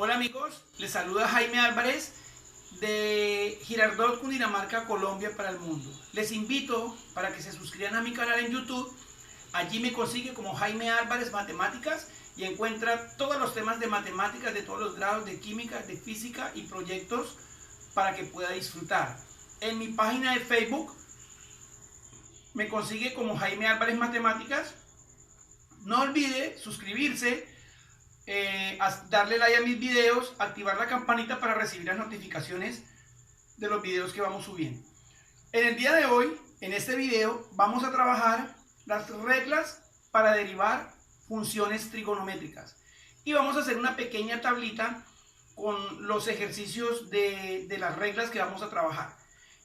Hola amigos, les saluda Jaime Álvarez de Girardot, Cundinamarca, Colombia para el mundo. Les invito para que se suscriban a mi canal en YouTube. Allí me consigue como Jaime Álvarez Matemáticas y encuentra todos los temas de matemáticas de todos los grados, de química, de física y proyectos para que pueda disfrutar. En mi página de Facebook me consigue como Jaime Álvarez Matemáticas. No olvide suscribirse, darle like a mis videos, activar la campanita para recibir las notificaciones de los videos que vamos subiendo. En el día de hoy, en este video, vamos a trabajar las reglas para derivar funciones trigonométricas. Y vamos a hacer una pequeña tablita con los ejercicios de las reglas que vamos a trabajar.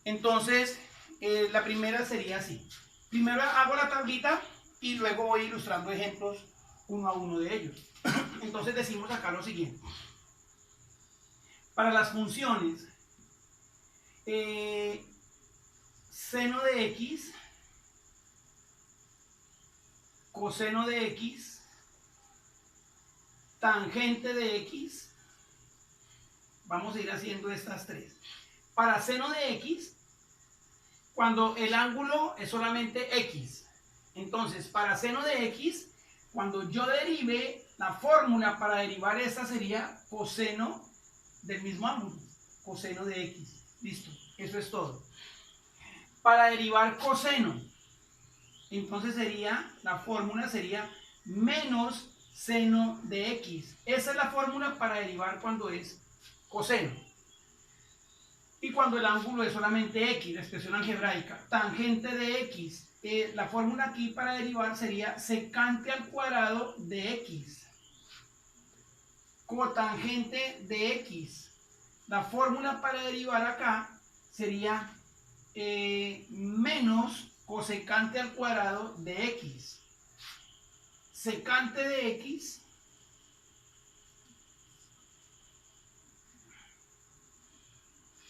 Entonces, la primera sería así. Primero hago la tablita y luego voy ilustrando ejemplos uno a uno de ellos. Entonces decimos acá lo siguiente. Para las funciones seno de x, coseno de x, tangente de x, vamos a ir haciendo estas tres. Para seno de x, cuando el ángulo es solamente x, entonces para seno de x, cuando yo derive, la fórmula para derivar esta sería coseno del mismo ángulo, coseno de x. Listo, eso es todo. Para derivar coseno, entonces la fórmula sería menos seno de x. Esa es la fórmula para derivar cuando es coseno. Y cuando el ángulo es solamente x, la expresión algebraica. Tangente de x. La fórmula aquí para derivar sería secante al cuadrado de x. Cotangente de x. La fórmula para derivar acá sería menos cosecante al cuadrado de x. Secante de x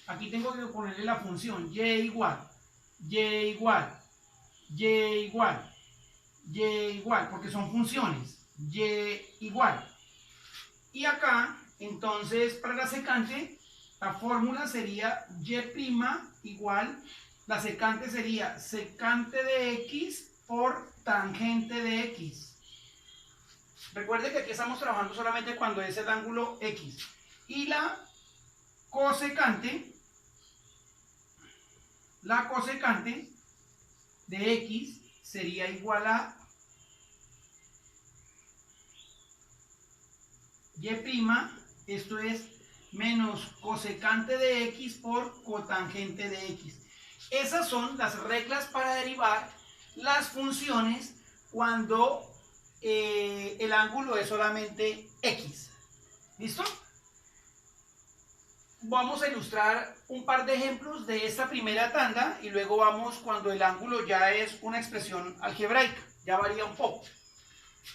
aquí tengo que ponerle la función y igual, y igual, y igual, y igual, porque son funciones, y igual. Y acá, entonces, para la secante, la fórmula sería y' igual, la secante sería secante de x por tangente de x. Recuerde que aquí estamos trabajando solamente cuando es el ángulo x. Y la cosecante de x sería igual a y', esto es menos cosecante de x por cotangente de x. Esas son las reglas para derivar las funciones cuando el ángulo es solamente x. ¿Listo? Vamos a ilustrar un par de ejemplos de esta primera tanda y luego vamos cuando el ángulo ya es una expresión algebraica, ya varía un poco.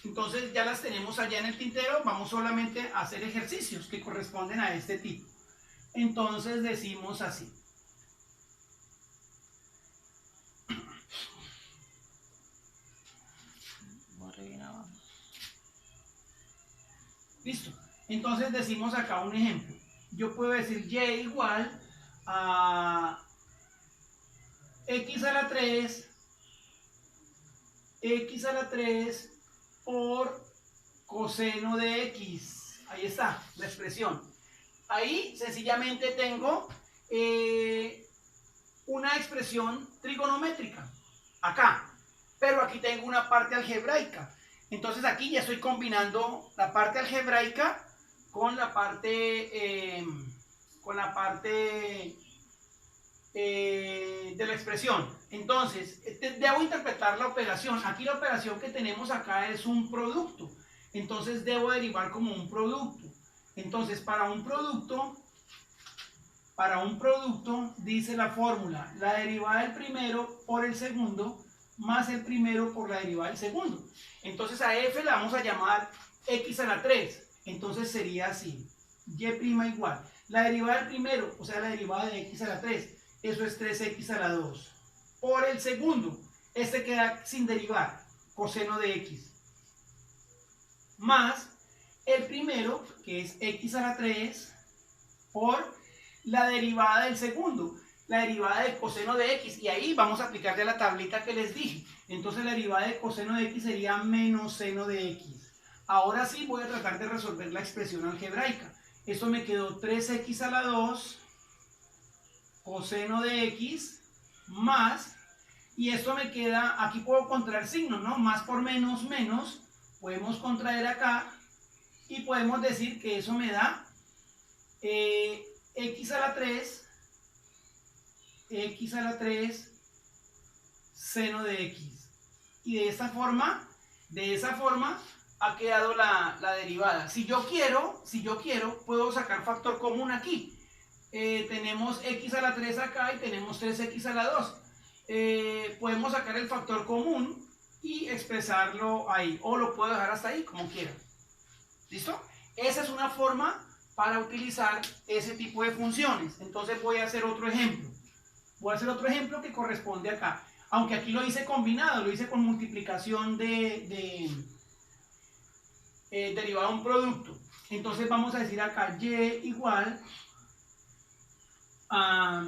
Entonces ya las tenemos allá en el tintero, vamos solamente a hacer ejercicios que corresponden a este tipo. Entonces decimos así. Listo. Entonces decimos acá un ejemplo. Yo puedo decir y igual a x a la 3 por coseno de x. Ahí está la expresión. Ahí sencillamente tengo una expresión trigonométrica. Acá. Pero aquí tengo una parte algebraica. Entonces aquí ya estoy combinando la parte algebraica con la parte de la expresión. Entonces debo interpretar la operación. Aquí la operación que tenemos acá es un producto. Entonces debo derivar como un producto. Entonces para un producto dice la fórmula, la derivada del primero por el segundo más el primero por la derivada del segundo. Entonces a f la vamos a llamar x a la 3. Entonces sería así, y' igual, la derivada del primero, o sea la derivada de x a la 3, eso es 3x a la 2, por el segundo, este queda sin derivar, coseno de x, más el primero, que es x a la 3, por la derivada del segundo, la derivada del coseno de x, y ahí vamos a aplicarle la tablita que les dije. Entonces la derivada del coseno de x sería menos seno de x. Ahora sí voy a tratar de resolver la expresión algebraica. Esto me quedó 3x a la 2 coseno de x más, y esto me queda, aquí puedo contraer signos, ¿no? Más por menos, menos, podemos contraer acá y podemos decir que eso me da x a la 3 seno de x. Y de esa forma ha quedado la derivada. Si yo quiero, puedo sacar factor común aquí. Tenemos x a la 3 acá y tenemos 3x a la 2. Podemos sacar el factor común y expresarlo ahí, o lo puedo dejar hasta ahí, como quiera. ¿Listo? Esa es una forma para utilizar ese tipo de funciones. Entonces voy a hacer otro ejemplo. Voy a hacer otro ejemplo que corresponde acá. Aunque aquí lo hice combinado, lo hice con multiplicación derivado de un producto. Entonces vamos a decir acá y igual a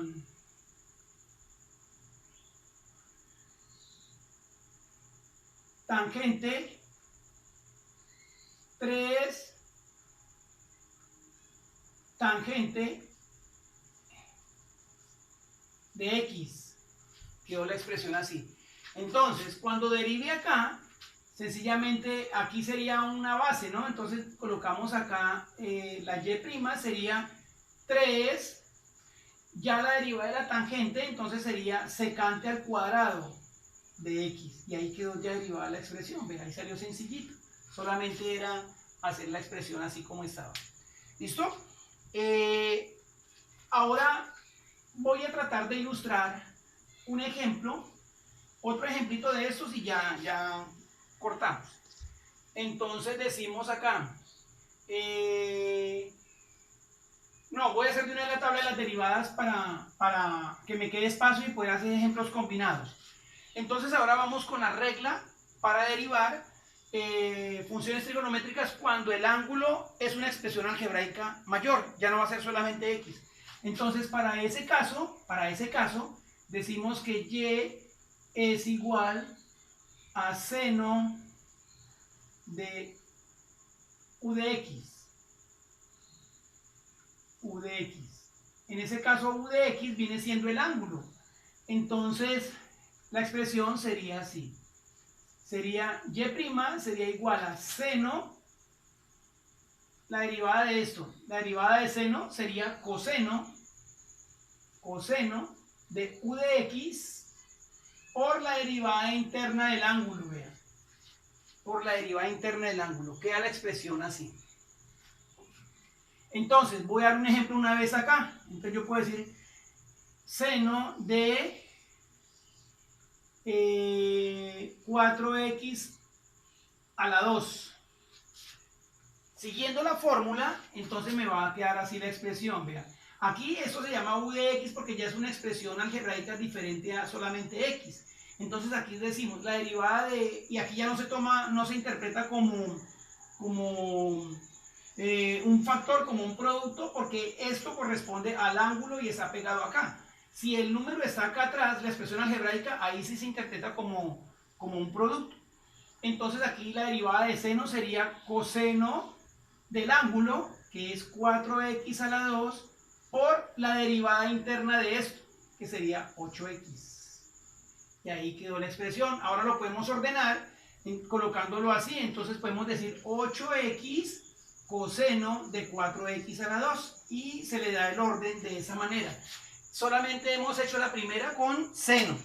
tangente 3 tangente de x. Quedó la expresión así. Entonces, cuando derive acá, sencillamente aquí sería una base, ¿no? Entonces colocamos acá la y' sería 3, ya la derivada de la tangente, entonces sería secante al cuadrado de x. Y ahí quedó ya derivada la expresión. Ven, ahí salió sencillito. Solamente era hacer la expresión así como estaba. ¿Listo? Ahora voy a tratar de ilustrar un ejemplo, otro ejemplito de estos y ya cortamos. Entonces decimos acá, no, voy a hacer de una vez la tabla de las derivadas para que me quede espacio y poder hacer ejemplos combinados. Entonces ahora vamos con la regla para derivar funciones trigonométricas cuando el ángulo es una expresión algebraica mayor, ya no va a ser solamente x. Entonces para ese caso decimos que y es igual a seno de u de x. En ese caso u de x viene siendo el ángulo. Entonces la expresión sería así. Sería y' sería igual a seno, la derivada de esto, la derivada de seno sería coseno de u de x por la derivada interna del ángulo, vean. Por la derivada interna del ángulo. Queda la expresión así. Entonces, voy a dar un ejemplo una vez acá. Entonces yo puedo decir seno de 4x a la 2. Siguiendo la fórmula, entonces me va a quedar así la expresión, vean. Aquí esto se llama u de x porque ya es una expresión algebraica diferente a solamente x. Entonces aquí decimos la derivada de, y aquí ya no se interpreta como un factor, como un producto, porque esto corresponde al ángulo y está pegado acá. Si el número está acá atrás, la expresión algebraica, ahí sí se interpreta como un producto. Entonces aquí la derivada de seno sería coseno del ángulo, que es 4x a la 2, por la derivada interna de esto, que sería 8x. Y ahí quedó la expresión. Ahora lo podemos ordenar colocándolo así. Entonces podemos decir 8x coseno de 4x a la 2. Y se le da el orden de esa manera. Solamente hemos hecho la primera con seno.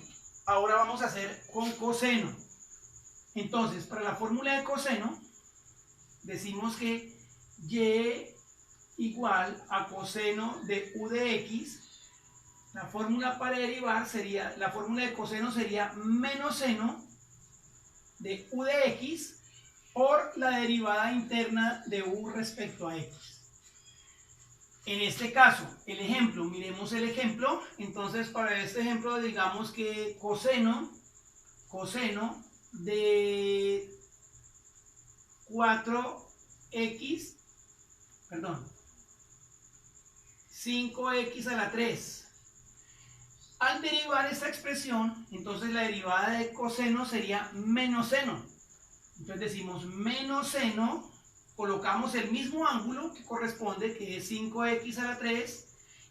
Ahora vamos a hacer con coseno. Entonces, para la fórmula de coseno, decimos que y igual a coseno de u de x. La fórmula para derivar sería, la fórmula de coseno sería menos seno de u de x por la derivada interna de u respecto a x. En este caso, el ejemplo, miremos el ejemplo. Entonces, para este ejemplo, digamos que coseno de 4x perdón, 5x a la 3. Al derivar esta expresión, entonces la derivada de coseno sería menos seno. Entonces decimos menos seno, colocamos el mismo ángulo que corresponde, que es 5x a la 3,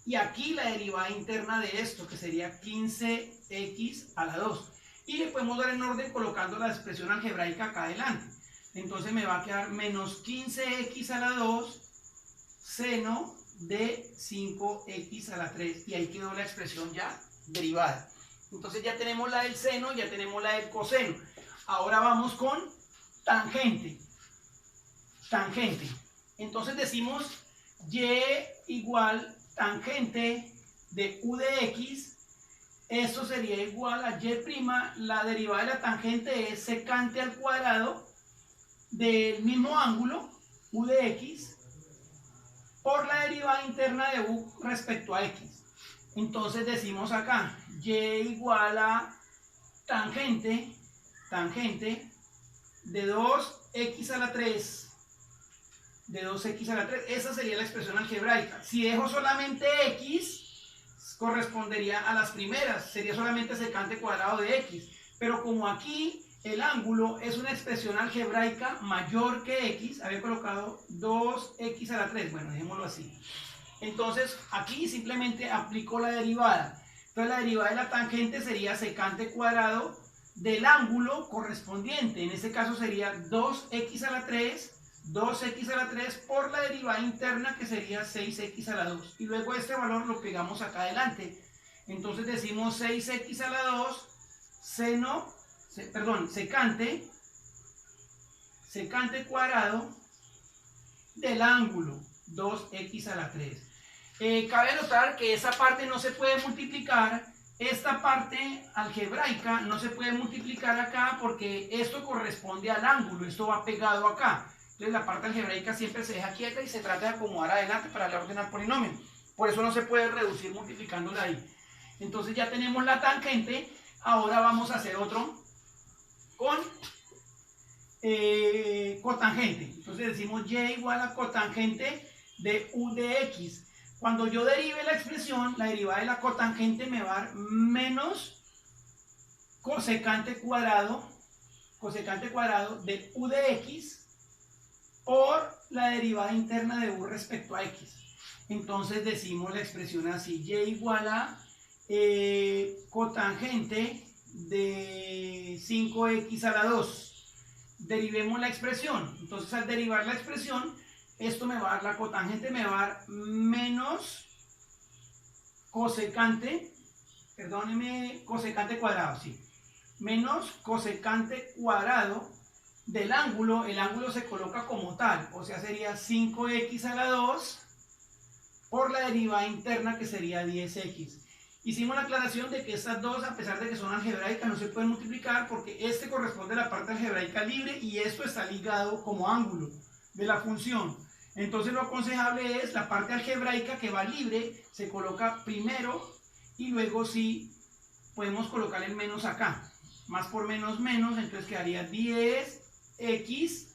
y aquí la derivada interna de esto, que sería 15x a la 2. Y le podemos dar en orden colocando la expresión algebraica acá adelante. Entonces me va a quedar menos 15x a la 2 seno de 5x a la 3. Y ahí quedó la expresión ya derivada. Entonces ya tenemos la del seno, ya tenemos la del coseno. Ahora vamos con tangente. Tangente. Entonces decimos y igual tangente de u de x. Esto sería igual a y', la derivada de la tangente es secante al cuadrado del mismo ángulo, u de x, por la derivada interna de u respecto a x. Entonces decimos acá, y igual a tangente de 2x a la 3, de 2x a la 3, esa sería la expresión algebraica. Si dejo solamente x, correspondería a las primeras, sería solamente secante cuadrado de x, pero como aquí el ángulo es una expresión algebraica mayor que x, había colocado 2x a la 3, bueno, dejémoslo así. Entonces aquí simplemente aplico la derivada. Entonces la derivada de la tangente sería secante cuadrado del ángulo correspondiente, en este caso sería 2x a la 3, 2x a la 3 por la derivada interna, que sería 6x a la 2. Y luego este valor lo pegamos acá adelante. Entonces decimos 6x a la 2 secante cuadrado del ángulo 2x a la 3. Cabe notar que esa parte no se puede multiplicar. Esta parte algebraica no se puede multiplicar acá porque esto corresponde al ángulo. Esto va pegado acá. Entonces la parte algebraica siempre se deja quieta y se trata de acomodar adelante para darle orden al polinomio. Por eso no se puede reducir multiplicándola ahí. Entonces ya tenemos la tangente. Ahora vamos a hacer otro con cotangente. Entonces decimos y igual a cotangente de u de x. Cuando yo derive la expresión, la derivada de la cotangente me va a dar menos cosecante cuadrado de u de x por la derivada interna de u respecto a x. Entonces decimos la expresión así, y igual a cotangente de 5x a la 2. Derivemos la expresión. Entonces al derivar la expresión, esto me va a dar, la cotangente me va a dar menos cosecante, perdónenme, cosecante cuadrado, sí. Menos cosecante cuadrado del ángulo. El ángulo se coloca como tal, o sea sería 5x a la 2 por la derivada interna, que sería 10x. Hicimos la aclaración de que estas dos, a pesar de que son algebraicas, no se pueden multiplicar porque este corresponde a la parte algebraica libre y esto está ligado como ángulo de la función. Entonces lo aconsejable es la parte algebraica que va libre, se coloca primero y luego sí podemos colocar el menos acá. Más por menos menos, entonces quedaría 10x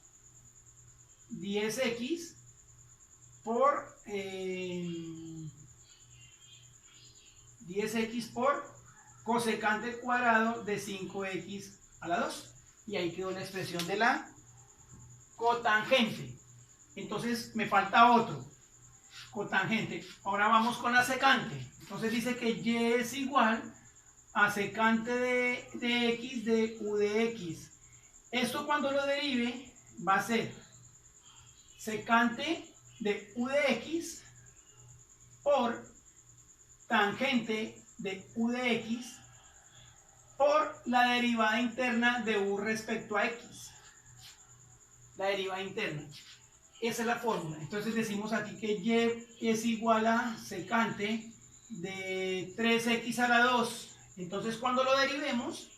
por 10x por cosecante cuadrado de 5x a la 2. Y ahí quedó la expresión de la cotangente. Entonces me falta otro, cotangente. Ahora vamos con la secante. Entonces dice que y es igual a secante de x de u de x. Esto cuando lo derive va a ser secante de u de x por tangente de u de x por la derivada interna de u respecto a x. La derivada interna. Esa es la fórmula. Entonces decimos aquí que y es igual a secante de 3x a la 2. Entonces cuando lo derivemos,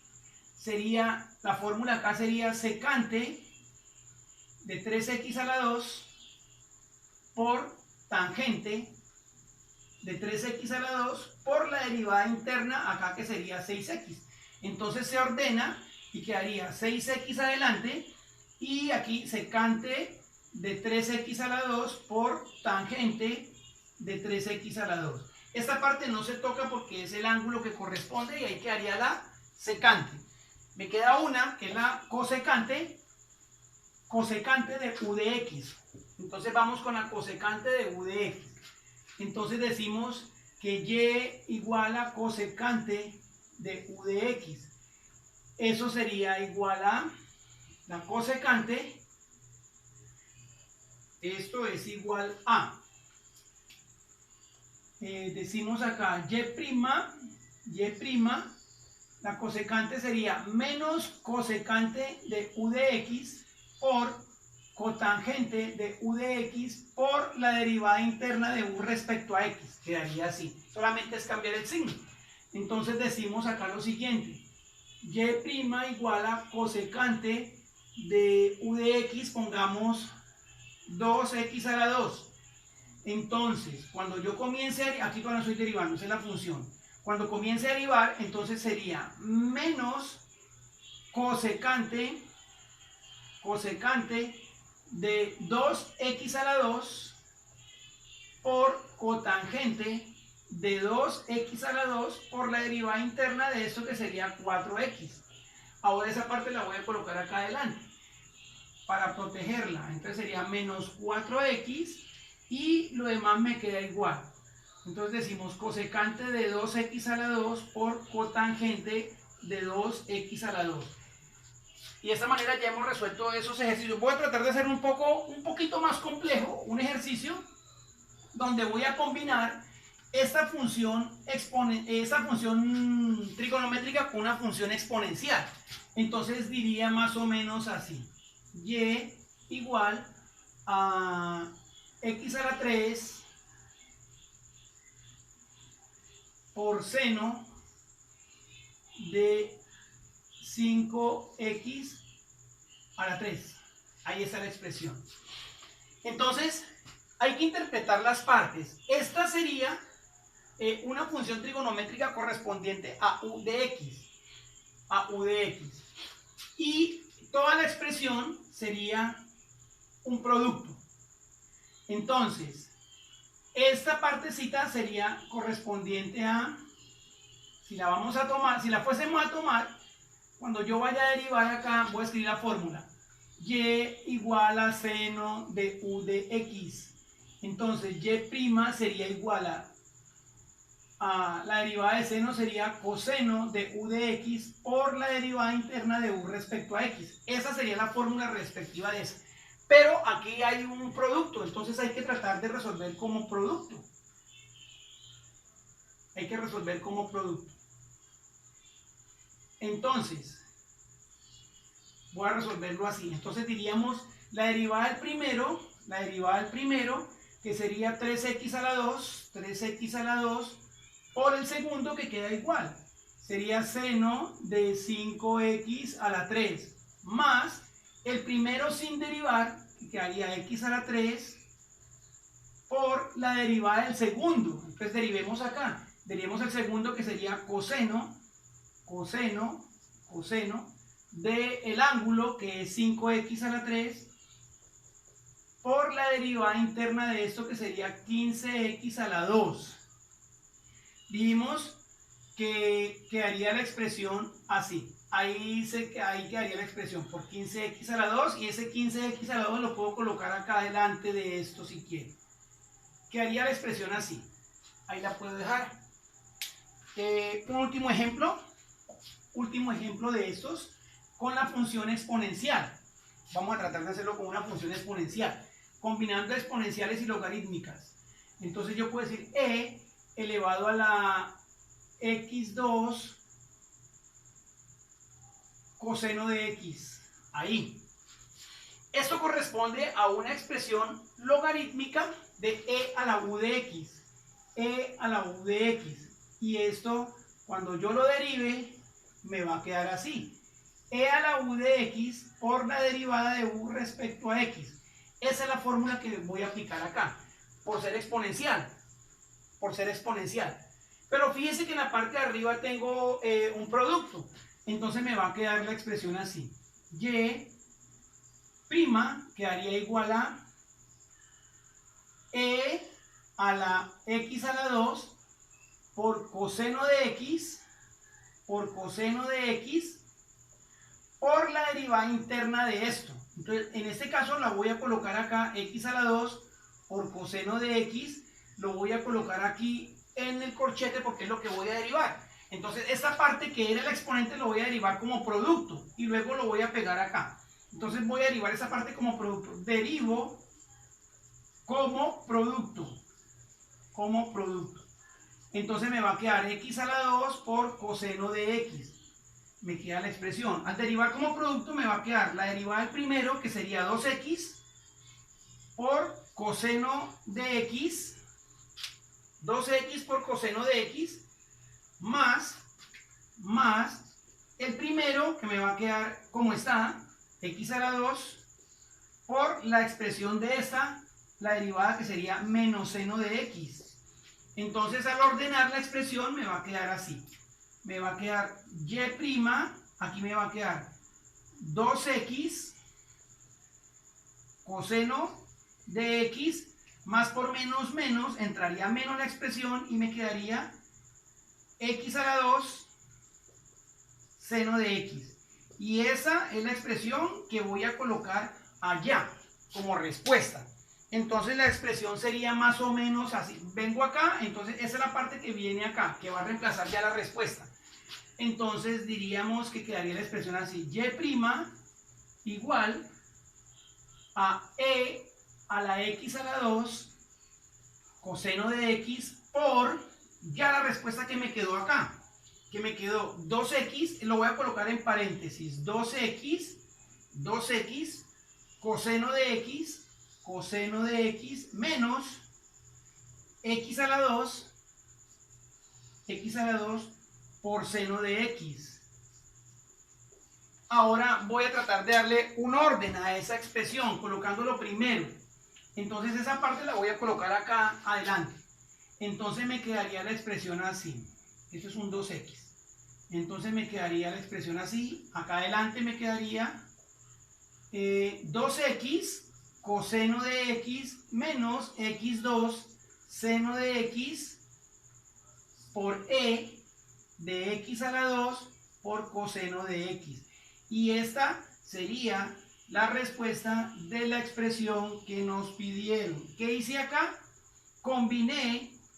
sería, la fórmula acá sería secante de 3x a la 2 por tangente de 3x a la 2 por la derivada interna acá, que sería 6x. Entonces se ordena y quedaría 6x adelante y aquí secante de 3x a la 2 por tangente de 3x a la 2. Esta parte no se toca porque es el ángulo que corresponde y ahí quedaría la secante. Me queda una que es la cosecante de u de x. Entonces vamos con la cosecante de u de x. Entonces decimos que y igual a cosecante de u de x. Eso sería igual a la cosecante. Esto es igual a, decimos acá, y', la cosecante sería menos cosecante de u de x por cotangente de u de x por la derivada interna de u respecto a x. Quedaría así. Solamente es cambiar el signo. Entonces decimos acá lo siguiente. Y' igual a cosecante de u de x, pongamos 2x a la 2. Entonces, cuando yo comience a, aquí todavía no estoy derivando, esa es la función. Cuando comience a derivar, entonces sería menos cosecante de 2x a la 2 por cotangente de 2x a la 2 por la derivada interna de esto que sería 4x. Ahora esa parte la voy a colocar acá adelante para protegerla. Entonces sería menos 4x y lo demás me queda igual. Entonces decimos cosecante de 2x a la 2 por cotangente de 2x a la 2. Y de esta manera ya hemos resuelto esos ejercicios. Voy a tratar de hacer un poquito más complejo, un ejercicio donde voy a combinar esta función trigonométrica con una función exponencial. Entonces diría más o menos así. Y igual a x a la 3 por seno de 5x a la 3. Ahí está la expresión. Entonces, hay que interpretar las partes. Esta sería una función trigonométrica correspondiente a u de x. Y toda la expresión sería un producto. Entonces, esta partecita sería correspondiente a, si la fuésemos a tomar, cuando yo vaya a derivar acá, voy a escribir la fórmula. Y igual a seno de u de x. Entonces, y' sería igual a la derivada de seno sería coseno de u de x por la derivada interna de u respecto a x. Esa sería la fórmula respectiva de esa. Pero aquí hay un producto, entonces hay que tratar de resolver como producto. Entonces, voy a resolverlo así. Entonces diríamos la derivada del primero, que sería 3x a la 2, por el segundo que queda igual. Sería seno de 5x a la 3, más el primero sin derivar, que quedaría x a la 3, por la derivada del segundo. Entonces derivemos acá. Derivemos el segundo que sería coseno del ángulo que es 5x a la 3 por la derivada interna de esto que sería 15x a la 2. Dijimos que quedaría la expresión así. Ahí quedaría la expresión por 15x a la 2 y ese 15x a la 2 lo puedo colocar acá delante de esto si quiero. Quedaría la expresión así. Ahí la puedo dejar. Un último ejemplo de estos con la función exponencial. Vamos a tratar de hacerlo con una función exponencial, combinando exponenciales y logarítmicas. Entonces yo puedo decir e elevado a la x2 coseno de x. Ahí. Esto corresponde a una expresión logarítmica de e a la u de x. Y esto, cuando yo lo derive, me va a quedar así. E a la u de x por la derivada de u respecto a x. Esa es la fórmula que voy a aplicar acá, por ser exponencial. Pero fíjense que en la parte de arriba tengo un producto. Entonces me va a quedar la expresión así. Y' quedaría igual a a la x a la 2 por coseno de x por coseno de x por la derivada interna de esto. Entonces, en este caso la voy a colocar acá, x a la 2 por coseno de x, lo voy a colocar aquí en el corchete porque es lo que voy a derivar. Entonces, esta parte que era el exponente lo voy a derivar como producto y luego lo voy a pegar acá. Entonces, voy a derivar esa parte como producto. Derivo como producto. Como producto. Entonces, me va a quedar x a la 2 por coseno de x. Me queda la expresión. Al derivar como producto me va a quedar la derivada del primero, que sería 2x por coseno de x, 2x por coseno de x, más el primero, que me va a quedar como está, x a la 2, por la expresión de esta, la derivada que sería menos seno de x. Entonces, al ordenar la expresión me va a quedar así. Me va a quedar y', aquí me va a quedar 2x coseno de x, más por menos menos, entraría menos la expresión y me quedaría x a la 2 seno de x. Y esa es la expresión que voy a colocar allá como respuesta. Entonces la expresión sería más o menos así. Vengo acá, entonces esa es la parte que viene acá, que va a reemplazar ya la respuesta. Entonces diríamos que quedaría la expresión así: y' igual a e a la x a la 2 coseno de x por ya la respuesta que me quedó acá, que me quedó 2x, lo voy a colocar en paréntesis, 2x coseno de x menos x a la 2 por seno de x. Ahora voy a tratar de darle un orden a esa expresión, colocándolo primero. Entonces esa parte la voy a colocar acá adelante. Entonces me quedaría la expresión así. Esto es un 2x. Entonces me quedaría la expresión así. Acá adelante me quedaría 2x coseno de x menos x2 seno de x por e de x a la 2 por coseno de x. Y esta sería la respuesta de la expresión que nos pidieron. ¿Qué hice acá?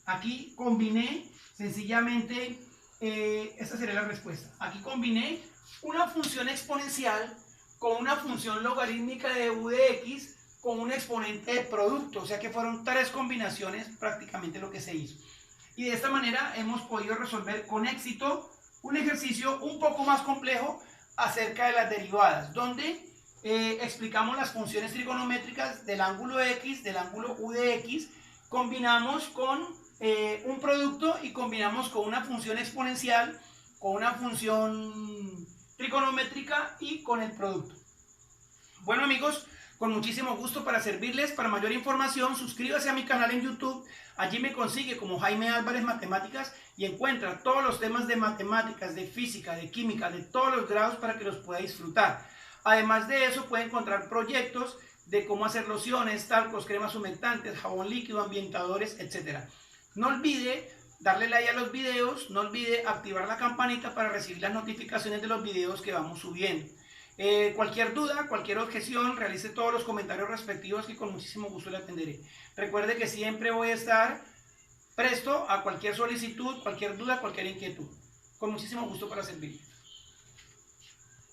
Aquí combiné sencillamente, esta sería la respuesta. Aquí combiné una función exponencial con una función logarítmica de u de x con un exponente de producto. O sea que fueron tres combinaciones prácticamente lo que se hizo. Y de esta manera hemos podido resolver con éxito un ejercicio un poco más complejo acerca de las derivadas, donde explicamos las funciones trigonométricas del ángulo x, del ángulo u de x, combinamos con un producto y combinamos con una función exponencial, con una función trigonométrica y con el producto. Bueno, amigos, con muchísimo gusto para servirles. Para mayor información, suscríbase a mi canal en YouTube. Allí me consigue como Jaime Álvarez Matemáticas y encuentra todos los temas de matemáticas, de física, de química, de todos los grados para que los pueda disfrutar. Además de eso, puede encontrar proyectos de cómo hacer lociones, talcos, cremas humectantes, jabón líquido, ambientadores, etc. No olvide darle like a los videos, no olvide activar la campanita para recibir las notificaciones de los videos que vamos subiendo. Cualquier duda, cualquier objeción, realice todos los comentarios respectivos que con muchísimo gusto le atenderé. Recuerde que siempre voy a estar presto a cualquier solicitud, cualquier duda, cualquier inquietud. Con muchísimo gusto para servir.